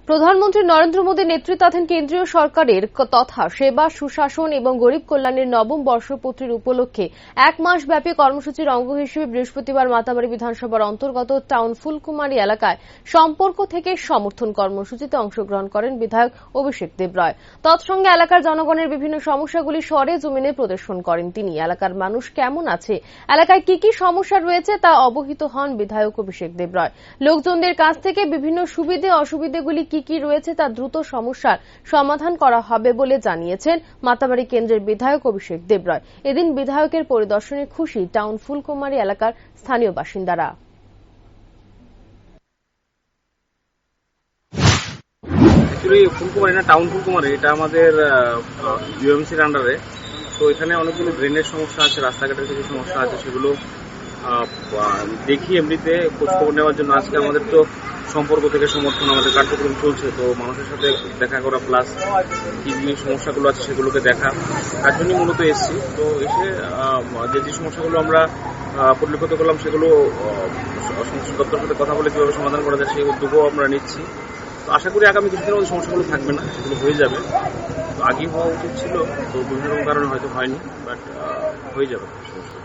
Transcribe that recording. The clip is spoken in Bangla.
প্রধানমন্ত্রী নরেন্দ্র মোদীর নেতৃত্বাধীন কেন্দ্রীয় সরকারের তথা সেবা সুশাসন এবং গরিব কল্যাণের নবম বর্ষপূর্তির উপলক্ষে এক মাস ব্যাপী কর্মসূচির অঙ্গ হিসেবে বৃহস্পতিবার মাতাবাড়ি বিধানসভার অন্তর্গত টাউন ফুলকুমারী এলাকায় সম্পর্ক থেকে সমর্থন কর্মসূচিতে অংশগ্রহণ করেন বিধায়ক অভিষেক দেবরায়। তৎসঙ্গে এলাকার জনগণের বিভিন্ন সমস্যাগুলি সরেজমিনে প্রদর্শন করেন তিনি। এলাকার মানুষ কেমন আছে, এলাকায় কি কি সমস্যা রয়েছে তা অবহিত হন বিধায়ক অভিষেক দেবরায়। লোকজনদের কাছ থেকে বিভিন্ন সুবিধে অসুবিধাগুলি কি কি রয়েছে তা দ্রুত সমস্যার সমাধান করা হবে বলে জানিয়েছেন মাতাবাড়ি কেন্দ্রের বিধায়ক অভিষেক দেবরায়। এদিন বিধায়কের পরিদর্শনে খুশি টাউন ফুলকুমারী এলাকার স্থানীয় বাসিন্দারা। ফুলকুমারী না টাউন ফুলকুমারী, এটা আমাদের ইউএমসির আন্ডারে। তো এখানে অনেকগুলো ড্রেনের সমস্যা আছে, রাস্তাঘাটের কিছু সমস্যা আছে, সেগুলো দেখি এমনিতে খোঁজখবর নেওয়ার জন্য। আজকে আমাদের তো সম্পর্ক থেকে সমর্থন আমাদের কার্যক্রম চলছে, তো মানুষের সাথে দেখা করা প্লাস কি কি সমস্যাগুলো আছে সেগুলোকে দেখা, তার জন্যই মূলত এসেছি। তো এসে যে সমস্যাগুলো আমরা পরিলক্ষিত করলাম সেগুলো সংশ্লিষ্ট দপ্তরের সাথে কথা বলে কীভাবে সমাধান করা যায় সেই উদ্যোগও আমরা নিচ্ছি। তো আশা করি আগামী কিছুদিনের মধ্যে সমস্যাগুলো থাকবে না, সেগুলো হয়ে যাবে। তো আগেই হওয়া উচিত ছিল, তো বিভিন্ন রকম কারণে হয়তো হয়নি, বাট হয়ে যাবে সমস্যা।